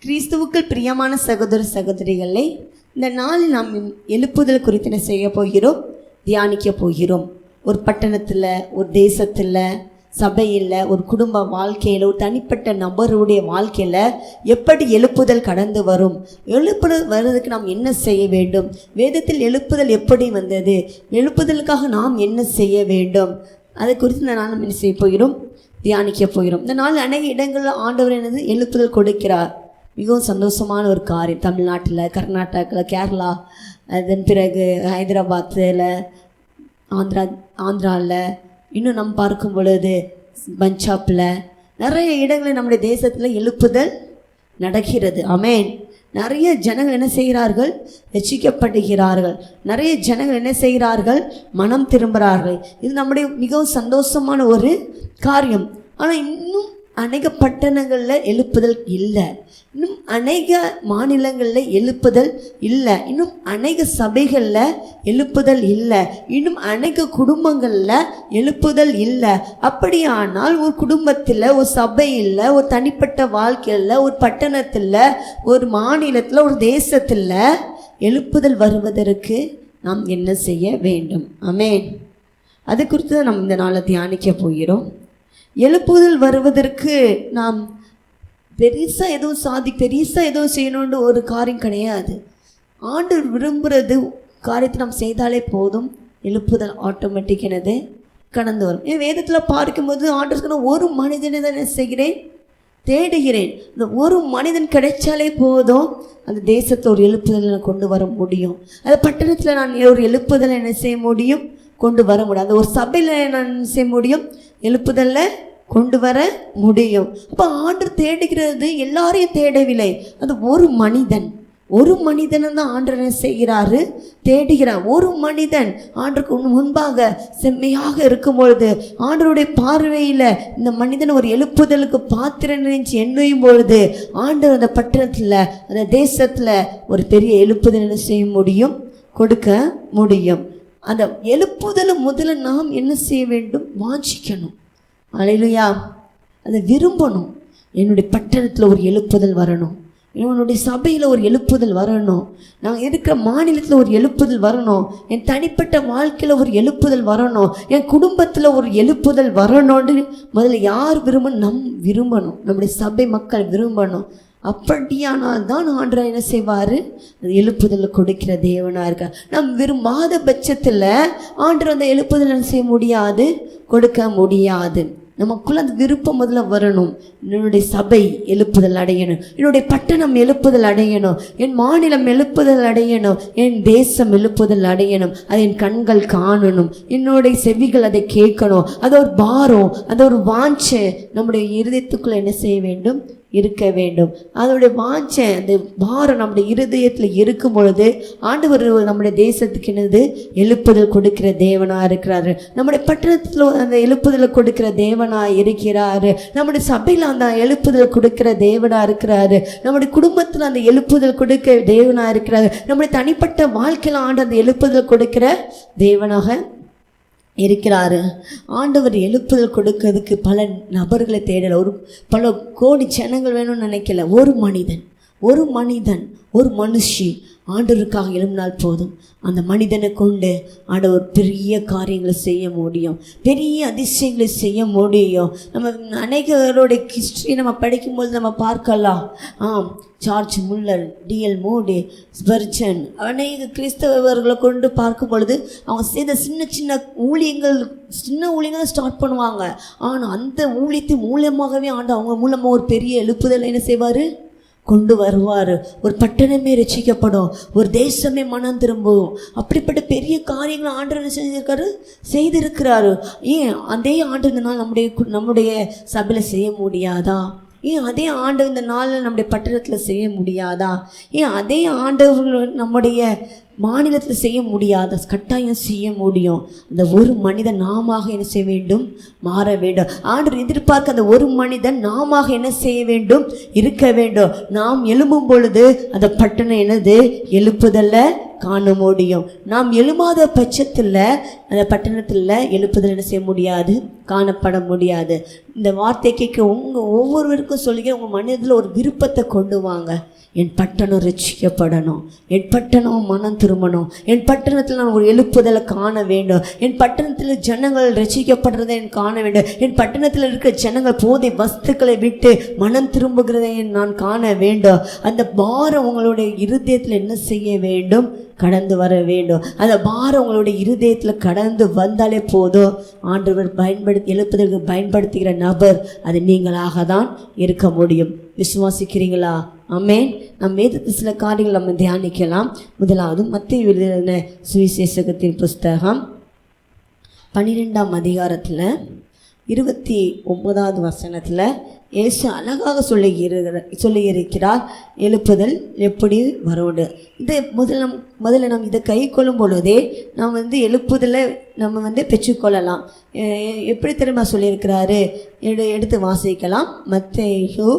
கிறிஸ்துவுக்குள் பிரியமான சகோதர சகோதரிகளை, இந்த நாளில் நாம் எழுப்புதல் குறித்து என்ன செய்ய போகிறோம்? தியானிக்க போகிறோம். ஒரு பட்டணத்தில், ஒரு தேசத்தில், சபையில், ஒரு குடும்ப வாழ்க்கையில், ஒரு தனிப்பட்ட நபருடைய வாழ்க்கையில் எப்படி எழுப்புதல் கடந்து வரும், எழுப்புதல் வர்றதுக்கு நாம் என்ன செய்ய வேண்டும், வேதத்தில் எழுப்புதல் எப்படி வந்தது, எழுப்புதலுக்காக நாம் என்ன செய்ய வேண்டும், அதை குறித்து இந்த நாள் நம்ம என்ன செய்ய போகிறோம்? தியானிக்க போகிறோம். இந்த நாள் அநேக இடங்களில் ஆண்டவர் என்னது எழுப்புதல் கொடுக்கிறார். மிகவும் சந்தோஷமான ஒரு காரியம். தமிழ்நாட்டில், கர்நாடகாவில், கேரளா, அதன் பிறகு ஹைதராபாத்தில், ஆந்திராவில், இன்னும் நம்ம பார்க்கும் பொழுது பஞ்சாபில், நிறைய இடங்களில் நம்முடைய தேசத்தில் எழுப்புதல் நடக்கிறது. ஆமேன். நிறைய ஜனங்கள் என்ன செய்கிறார்கள்? ரட்சிக்கப்படுகிறார்கள். நிறைய ஜனங்கள் என்ன செய்கிறார்கள்? மனம் திரும்புகிறார்கள். இது நம்முடைய மிகவும் சந்தோஷமான ஒரு காரியம். ஆனால் இன்னும் அநேக பட்டணங்களில் எழுப்புதல் இல்லை. இன்னும் அநேக மாநிலங்களில் எழுப்புதல் இல்லை. இன்னும் அநேக சபைகளில் எழுப்புதல் இல்லை. இன்னும் அநேக குடும்பங்களில் எழுப்புதல் இல்லை. அப்படியானால் ஒரு குடும்பத்தில், ஒரு சபையில், ஒரு தனிப்பட்ட வாழ்க்கையில், ஒரு பட்டணத்தில், ஒரு மாநிலத்தில், ஒரு தேசத்தில் எழுப்புதல் வருவதற்கு நாம் என்ன செய்ய வேண்டும்? ஆமென். அது குறித்து நாம் இந்த நாளை தியானிக்க போகிறோம். எழுப்புதல் வருவதற்கு நாம் பெருசாக எதுவும் செய்யணுன்ற ஒரு காரியம் கிடையாது. ஆண்டவர் விரும்புகிறது காரியத்தை நாம் செய்தாலே போதும், எழுப்புதல் ஆட்டோமேட்டிக் எனது கடந்து வரும். என் வேதத்தில் பார்க்கும்போது ஆண்டவருக்கு ஒரு மனிதனை தான் என்ன செய்கிறேன்? தேடுகிறேன். இந்த ஒரு மனிதன் கிடைச்சாலே போதும், அந்த தேசத்தில் ஒரு எழுப்புதலை கொண்டு வர முடியும். அந்த பட்டணத்தில் நான் ஒரு எழுப்புதலை என்ன செய்ய முடியும்? கொண்டு வர முடியும். அந்த ஒரு சபையில் நான் என்ன செய்ய முடியும்? எழுப்புதலில் கொண்டு வர முடியும். அப்போ ஆண்டவர் தேடுகிறது எல்லாரையும் தேடவில்லை. அது ஒரு மனிதனை தான் ஆண்டவர் என்ன செய்கிறாரு? தேடுகிறார். ஒரு மனிதன் ஆண்டருக்கு முன்பாக செம்மையாக இருக்கும் பொழுது, ஆண்டவருடைய பார்வையில் இந்த மனிதன் ஒரு எழுப்புதலுக்கு பாத்திரம் நினைச்சு எண்ணும் பொழுது, ஆண்டவர் அந்த பட்டணத்தில், அந்த தேசத்தில் ஒரு பெரிய எழுப்புதல் என்ன செய்ய முடியும்? கொடுக்க முடியும். அந்த எழுப்புதலை முதல்ல நாம் என்ன செய்ய வேண்டும்? வாஞ்சிக்கணும். அல்லேலூயா. அதை விரும்பணும். என்னுடைய பட்டணத்தில் ஒரு எழுப்புதல் வரணும், என்னுடைய சபையில் ஒரு எழுப்புதல் வரணும், நான் இருக்கிற மாநிலத்தில் ஒரு எழுப்புதல் வரணும், என் தனிப்பட்ட வாழ்க்கையில் ஒரு எழுப்புதல் வரணும், என் குடும்பத்தில் ஒரு எழுப்புதல் வரணும்னு முதல்ல யார் விரும்பணும்? நம்முடைய சபை மக்கள் விரும்பணும். அப்படியானால் தான் ஆண்டவர் என்ன செய்வார்? அது எழுப்புதலை கொடுக்கிற தேவனாக இருக்கார். நாம் விரும்பாத பட்சத்தில் ஆண்டவர் அந்த எழுப்புதல் என்ன செய்ய முடியாது? கொடுக்க முடியாது. நமக்குள்ள அந்த விருப்பம் முதல்ல வரணும். என்னுடைய சபை எழுப்புதல் அடையணும், என்னுடைய பட்டணம் எழுப்புதல் அடையணும், என் மாநிலம் எழுப்புதல் அடையணும், என் தேசம் எழுப்புதல் அடையணும். அதை என் கண்கள் காணணும், என்னுடைய செவிகள் அதை கேட்கணும். அது ஒரு பாரம், அது ஒரு வாஞ்சை நம்முடைய இருதயத்துக்குள்ள என்ன செய்ய வேண்டும்? இருக்க வேண்டும். அதோடைய வாஞ்சை, அந்த பாரம் நம்முடைய இருதயத்தில் இருக்கும் பொழுது ஆண்டவர் நம்முடைய தேசத்துக்கு என்னது? எழுப்புதல் கொடுக்கிற தேவனாக இருக்கிறாரு. நம்முடைய பட்டணத்தில் அந்த எழுப்புதலை கொடுக்கிற தேவனாக இருக்கிறாரு. நம்முடைய சபையில் அந்த எழுப்புதல் கொடுக்கிற தேவனாக இருக்கிறாரு. நம்முடைய குடும்பத்தில் அந்த எழுப்புதல் கொடுக்கிற தேவனாக இருக்கிறாரு. நம்முடைய தனிப்பட்ட வாழ்க்கையில் ஆண்டு அந்த எழுப்புதல் கொடுக்கிற தேவனாக இருக்கிறாரு. ஆண்டவர் எழுப்புதல் கொடுக்கிறதுக்கு பல நபர்களை தேடலை, பல கோடி ஜனங்கள் வேணும்னு நினைக்கல. ஒரு மனிதன் ஒரு மனுஷி ஆண்டவருக்காக எழும்பினால் போதும், அந்த மனிதனை கொண்டு ஆண்டவர் பெரிய காரியங்களை செய்ய முடியும், பெரிய அதிசயங்களை செய்ய முடியும். நம்ம அநேகருடைய ஹிஸ்ட்ரி நம்ம படிக்கும்போது நம்ம பார்க்கலாம். George Muller, D L Moody, Spurgeon, அநேக கிறிஸ்தவர்களை கொண்டு பார்க்கும் பொழுது அவங்க செய்த சின்ன ஊழியங்கள் ஸ்டார்ட் பண்ணுவாங்க. ஆனால் அந்த ஊழியத்தின் மூலமாகவே அவங்க மூலமாக ஒரு பெரிய எழுப்புதல் என்ன செய்வார்? கொண்டு வருவார். ஒரு பட்டணமே ரட்சிக்கப்படும், ஒரு தேசமே மனம் திரும்பும். அப்படிப்பட்ட பெரிய காரியங்களை ஆண்டவர் செய்திருக்கிறாரு. ஏன் அதே ஆண்டு இந்த நாள் நம்முடைய சபையில் செய்ய முடியாதா? ஏன் அதே ஆண்டவர் இந்த நாளில் நம்முடைய பட்டணத்தில் செய்ய முடியாதா? ஏன் அதே ஆண்டவர்கள் நம்முடைய மாநிலத்தில் செய்ய முடியாத? கட்டாயம் செய்ய முடியும். அந்த ஒரு மனிதன் நாம என்ன செய்ய வேண்டும்? மாற வேண்டும். ஆண்டவர் எதிர்பார்க்க அந்த ஒரு மனிதன் நாம என்ன செய்ய வேண்டும்? இருக்க வேண்டும். நாம் எழும்பும் பொழுது அந்த பட்டணம் என்னது? எழுப்புதல்ல காண முடியும். நாம் எழுமாத பட்சத்தில் அந்த பட்டணத்தில் எழுப்புதல் என்ன செய்ய முடியாது, காணப்பட முடியாது. இந்த வார்த்தை கேட்க ஒவ்வொருவருக்கும் சொல்லிக்க உங்கள் மனதில் ஒரு விருப்பத்தை கொண்டு வாங்க. என் பட்டணம் ரட்சிக்கப்படணும், என் பட்டணம் மனம் திரும்பணும், என் பட்டணத்தில் நான் ஒரு எழுப்புதலை காண வேண்டும், என் பட்டணத்தில் ஜனங்கள் ரட்சிக்கப்படுறதை காண வேண்டும், என் பட்டணத்தில் இருக்கிற ஜனங்கள் போதை வஸ்துக்களை விட்டு மனம் திரும்புகிறதை நான் காண வேண்டும். அந்த பாரம் உங்களுடைய இருதயத்தில் என்ன செய்ய வேண்டும், கடந்து வர வேண்டும். அந்த பாரம் உங்களுடைய இருதயத்தில் கடந்து வந்தாலே போதும். ஆண்டவர் எழுப்புதலுக்கு பயன்படுத்துகிற நபர் அது நீங்களாக தான் இருக்க முடியும். விசுவாசிக்கிறீங்களா? ஆமென். நம் வேதத்தில் சில காரியங்கள் நம்ம தியானிக்கலாம். முதலாவது மத்தேயு எழுதின சுவிசேஷகத்தின் புஸ்தகம் 12ஆம் அதிகாரத்தில் 29வது வசனத்தில் இயேசு அழகாக சொல்லியிருக்கிறார் எழுப்புதல் எப்படி வரோடு. இதை முதல்ல நம்ம இதை கை கொள்ளும் பொழுதே நாம் எழுப்புதலை நம்ம பெற்றுக்கொள்ளலாம். எப்படி தெரியுமா சொல்லியிருக்கிறாரு? எடுத்து வாசிக்கலாம். மத்தேயு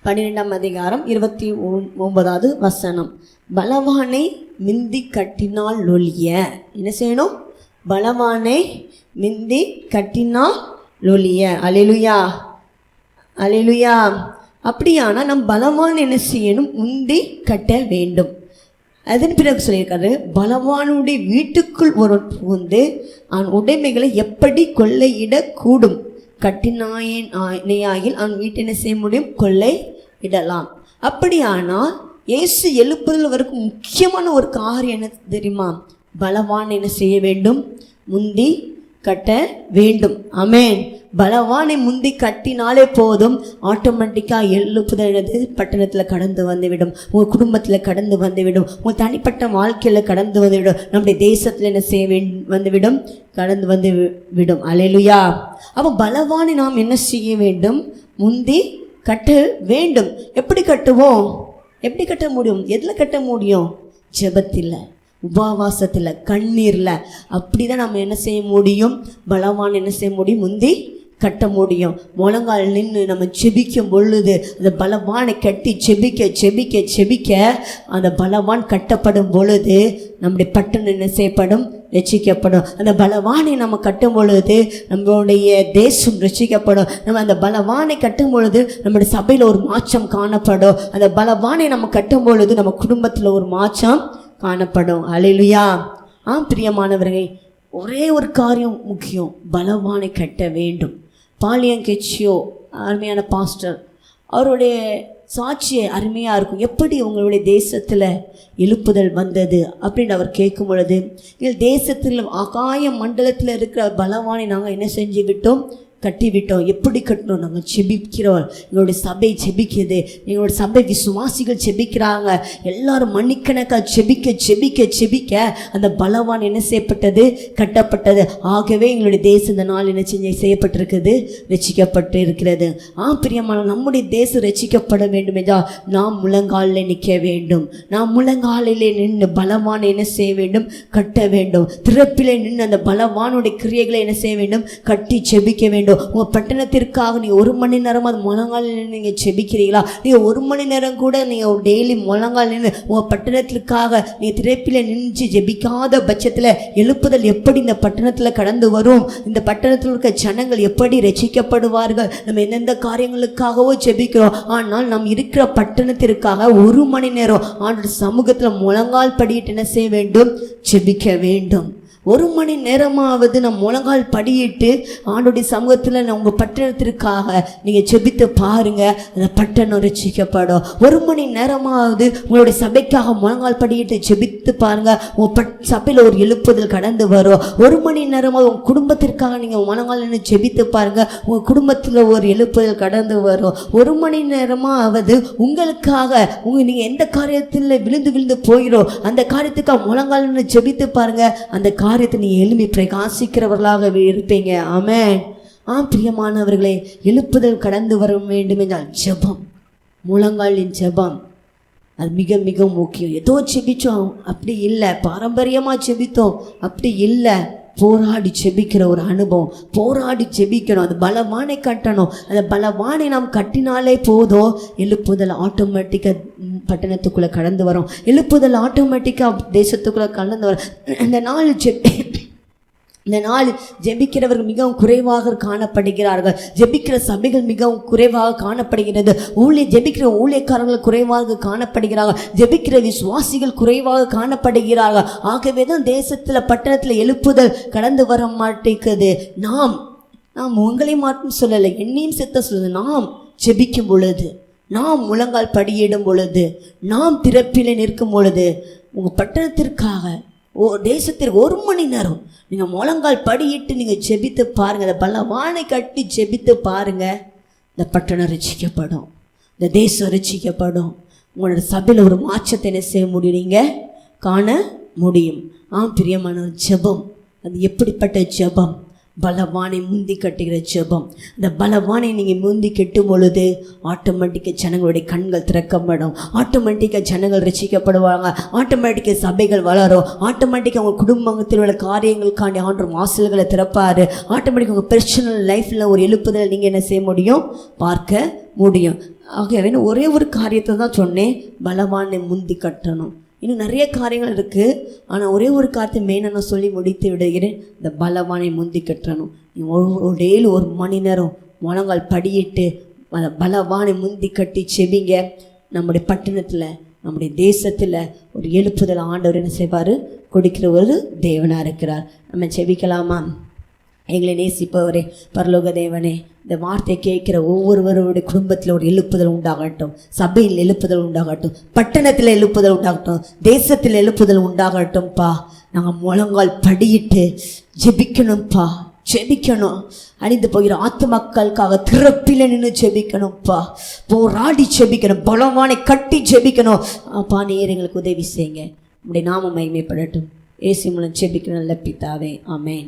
12ஆம் அதிகாரம் 29வது வசனம். பலவானை மிந்தி கட்டினால் ஒழிய என்ன செய்யணும்? பலவானை மிந்தி கட்டினால் ஒழிய. அல்லேலூயா, அல்லேலூயா. அப்படியானா நம் பலவான் என்ன செய்யணும்? முந்தி கட்ட வேண்டும். அதன் பிறகு சொல்லியிருக்காரு, பலவானுடைய வீட்டுக்குள் ஒரு புகுந்து அவன் உடைமைகளை எப்படி கொள்ளையிடக்கூடும்? கட்டினாயின் அவன் வீட்டை என்ன செய்ய முடியும்? கொள்ளை இடலாம். அப்படியானால் இயேசு எழுப்புதல் வரைக்கும் முக்கியமான ஒரு காரியம் என்ன தெரியுமா? பலவான் என்ன செய்ய வேண்டும்? முந்தி கட்ட வேண்டும். ஆமென். பலவானை முந்தி கட்டினாலே போதும், ஆட்டோமேட்டிக்காக எழுப்புதல் பட்டணத்தில் கடந்து வந்துவிடும், உங்கள் குடும்பத்தில் கடந்து வந்துவிடும், உங்கள் தனிப்பட்ட வாழ்க்கையில் கடந்து வந்துவிடும், நம்முடைய தேசத்தில் என்ன செய்ய வந்துவிடும், கடந்து வந்து விடும். அல்லேலூயா. அப்போ பலவானை நாம் என்ன செய்ய வேண்டும்? முந்தி கட்ட வேண்டும். எப்படி கட்டுவோம்? எப்படி கட்ட முடியும்? எதில் கட்ட முடியும்? ஜெபத்தில், உபவாசத்தில், கண்ணீரில். அப்படி தான் நம்ம என்ன செய்ய முடியும்? பலவான் என்ன செய்ய முடியும்? முந்தி கட்ட முடியும். முழங்கால் நின்று நம்ம செபிக்கும் பொழுது அந்த பலவானை கட்டி செபிக்க செபிக்க செபிக்க அந்த பலவான் கட்டப்படும் பொழுது நம்முடைய பட்டணம் என்ன செய்யப்படும்? ரட்சிக்கப்படும். அந்த பலவானை நம்ம கட்டும் பொழுது நம்மளுடைய தேசம் ரட்சிக்கப்படும். நம்ம அந்த பலவானை கட்டும் பொழுது நம்முடைய சபையில் ஒரு மாற்றம் காணப்படும். அந்த பலவானை நம்ம கட்டும் பொழுது நம்ம குடும்பத்தில் ஒரு மாற்றம் காணப்படும். அல்லேலூயா. பிரியமானவர்களே, ஒரே ஒரு காரியம் முக்கியம், பலவானை கட்ட வேண்டும். பாலியங்கெச்சியோ அருமையான பாஸ்டர், அவருடைய சாட்சியை அருமையாக இருக்கும். எப்படி உங்களுடைய தேசத்தில் எழுப்புதல் வந்தது அப்படின்னு அவர் கேட்கும் பொழுது, எங்கள் தேசத்தில் ஆகாய மண்டலத்தில் இருக்கிற பலவானை நாங்கள் என்ன செஞ்சு விட்டோம்? கட்டிவிட்டோம். எப்படி கட்டணும்? நாங்கள் செபிக்கிறோம். எங்களுடைய சபை செபிக்குது, எங்களுடைய சபை விசுவாசிகள் செபிக்கிறாங்க. எல்லாரும் மணிக்கணக்காக செபிக்க செபிக்க செபிக்க அந்த பலவான் என்ன செய்யப்பட்டது? கட்டப்பட்டது. ஆகவே எங்களுடைய தேசம் இந்த நாள் என்ன செய்யப்பட்டிருக்குது? ரட்சிக்கப்பட்டு இருக்கிறது. பிரியமான நம்முடைய தேசம் ரட்சிக்கப்பட வேண்டும் என்றால் நாம் முழங்காலில் நிற்க வேண்டும். நாம் முழங்காலிலே நின்று பலவான் என்ன செய்ய வேண்டும்? கட்ட வேண்டும். திறப்பிலே நின்று அந்த பலவானுடைய கிரியைகளை என்ன செய்ய வேண்டும்? கட்டி செபிக்க வேண்டும். உங்கள் பட்டணத்திற்காக நீங்கள் 1 மணி நேரம் அது முழங்கால் நீங்கள் செபிக்கிறீங்களா? நீங்கள் 1 மணி நேரம் கூட நீங்கள் டெய்லி முழங்கால் நின்று உங்கள் பட்டணத்திற்காக நீங்கள் திரைப்பில் நின்று ஜெபிக்காத பட்சத்தில் எழுப்புதல் எப்படி இந்த பட்டணத்தில் கடந்து வரும்? இந்த பட்டணத்தில் இருக்க ஜனங்கள் எப்படி ரட்சிக்கப்படுவார்கள்? நம்ம எந்தெந்த காரியங்களுக்காகவோ ஜெபிக்கிறோம், ஆனால் நாம் இருக்கிற பட்டணத்திற்காக 1 மணி நேரம் ஆண்டவர் சமூகத்தில் முழங்கால் படியிட்டு என்ன செய்ய வேண்டும்? ஜெபிக்க வேண்டும். 1 மணி நேரமாவது நம் முழங்கால் படியிட்டு ஆண்டோடைய சமூகத்தில் உங்கள் பட்டணத்திற்காக நீங்கள் செபித்து பாருங்கள், அந்த பட்டணம் ரட்சிக்கப்படும். 1 மணி நேரமாவது உங்களுடைய சபைக்காக முழங்கால் படியிட்டு செபித்து பாருங்கள், உங்கள் சபையில் ஒரு எழுப்புதல் கடந்து வரும். 1 மணி நேரமாவது உங்கள் குடும்பத்திற்காக நீங்கள் முழங்கால் நின்று செபித்து பாருங்கள், உங்கள் குடும்பத்தில் ஒரு எழுப்புதல் கடந்து வரும். 1 மணி நேரமாவது உங்களுக்காக நீங்கள் எந்த காரியத்தில் விழுந்து விழுந்து போகிறோம் அந்த காரியத்துக்காக முழங்கால் நின்று செபித்து பாருங்கள், அந்த காரியத்தை நீ எழுப்பி பிரகாசிக்கிறவர்களாக இருப்பீங்க. ஆமென். பிரியமானவர்களே, எழுப்புதல் கடந்து வர வேண்டும் என்றால் ஜெபம், முழங்காலின் ஜெபம் அது மிக மிக முக்கியம். ஏதோ செபித்தோம் அப்படி இல்லை, பாரம்பரியமாக செபித்தோம் அப்படி இல்லை, போராடி ஜெபிக்கிற ஒரு அனுபவம், போராடி ஜெபிக்கணும். அது பலவானை கட்டணும். அந்த பலவானை நாம் கட்டினாலே போதும், எழுப்புதல் ஆட்டோமேட்டிக்காக பட்டணத்துக்குள்ளே கடந்து வரும். எழுப்புதல் ஆட்டோமேட்டிக்காக தேசத்துக்குள்ளே கடந்து வரும். இந்த நாள் ஜெபிக்கிறவர்கள் மிகவும் குறைவாக காணப்படுகிறார்கள். ஜெபிக்கிற சபைகள் மிகவும் குறைவாக காணப்படுகிறது. ஜெபிக்கிற ஊழியக்காரர்கள் குறைவாக காணப்படுகிறார்கள். ஜெபிக்கிற விசுவாசிகள் குறைவாக காணப்படுகிறார்கள். ஆகவே தான் தேசத்தில் பட்டணத்தில் எழுப்புதல் கடந்து வர மாட்டேங்குது. நாம் உங்களை மட்டும் சொல்லலை, என்னையும் செத்த சொல்லுது. நாம் ஜெபிக்கும் பொழுது, நாம் முழங்கால் படியிடும் பொழுது, நாம் திறப்பிலே நிற்கும் பொழுது, உங்கள் பட்டணத்திற்காக தேசத்திற்கு 1 மணி நேரம் நீங்கள் முழங்கால் படியிட்டு நீங்கள் ஜெபித்து பாருங்கள். அந்த பலவானை கட்டி ஜெபித்து பாருங்கள். இந்த பட்டணம் ரட்சிக்கப்படும், இந்த தேசம் ரட்சிக்கப்படும். உங்களோட சபையில் ஒரு மாற்றத்தை என்ன செய்ய முடியும், நீங்கள் காண முடியும். பிரியமான ஜெபம். அது எப்படிப்பட்ட ஜெபம்? பலவானை முந்தி கட்டுகிற ஜெபம். இந்த பலவானை நீங்கள் முந்தி கட்டும் பொழுது ஆட்டோமேட்டிக்காக ஜனங்களுடைய கண்கள் திறக்கப்படும். ஆட்டோமேட்டிக்காக ஜனங்கள் ரசிக்கப்படுவாங்க. ஆட்டோமேட்டிக்காக சபைகள் வளரும். ஆட்டோமேட்டிக்காக உங்கள் குடும்பத்தில் உள்ள காரியங்களுக்காண்டி ஆண்டவர் வாசல்களை திறப்பார். ஆட்டோமேட்டிக்காக உங்கள் பர்சனல் லைஃப்பில் ஒரு எழுப்புதல் நீங்கள் என்ன செய்ய முடியும், பார்க்க முடியும். ஆகவே ஒரே ஒரு காரியத்தை தான் சொன்னேன், பலவானை முந்தி கட்டணும். இன்னும் நிறைய காரியங்கள் இருக்குது, ஆனால் ஒரே ஒரு காரியத்தை மெயினாக நான் சொல்லி முடித்து விடுகிறேன். இந்த பலவானை முந்தி கட்டணும். ஒரு டெய்லி 1 மணி நேரம் முழங்கால் படியிட்டு பலவானை முந்தி கட்டி செபிங்க. நம்முடைய பட்டணத்தில், நம்முடைய தேசத்தில் ஒரு எழுப்புதல் ஆண்டவர் என்ன செய்வார், கொடுக்கிற ஒரு தேவனாக இருக்கிறார். நம்ம செபிக்கலாமா? எங்களை நேசிப்பவரே, பரலோக தேவனே, இந்த வார்த்தையை கேட்குற ஒவ்வொருவருடைய குடும்பத்தில் ஒரு எழுப்புதல் உண்டாகட்டும். சபையில் எழுப்புதல் உண்டாகட்டும். பட்டணத்தில் எழுப்புதல் உண்டாகட்டும். தேசத்தில் எழுப்புதல் உண்டாகட்டும்ப்பா. நாங்கள் முழங்கால் படியிட்டு ஜெபிக்கணும்ப்பா, ஜெபிக்கணும். அழிந்து போகிற ஆத்துமக்களுக்காக திறப்பில் நின்று ஜெபிக்கணும்ப்பா. போராடி ஜெபிக்கணும். பலவானை கட்டி ஜெபிக்கணும். அப்பா, நீர் எங்களுக்கு உதவி செய்யுங்க. உங்களுடைய நாமம் மகிமைப்படட்டும். இயேசு மூலம் ஜெபிக்கணும் நல்ல பிதாவே, ஆமென்.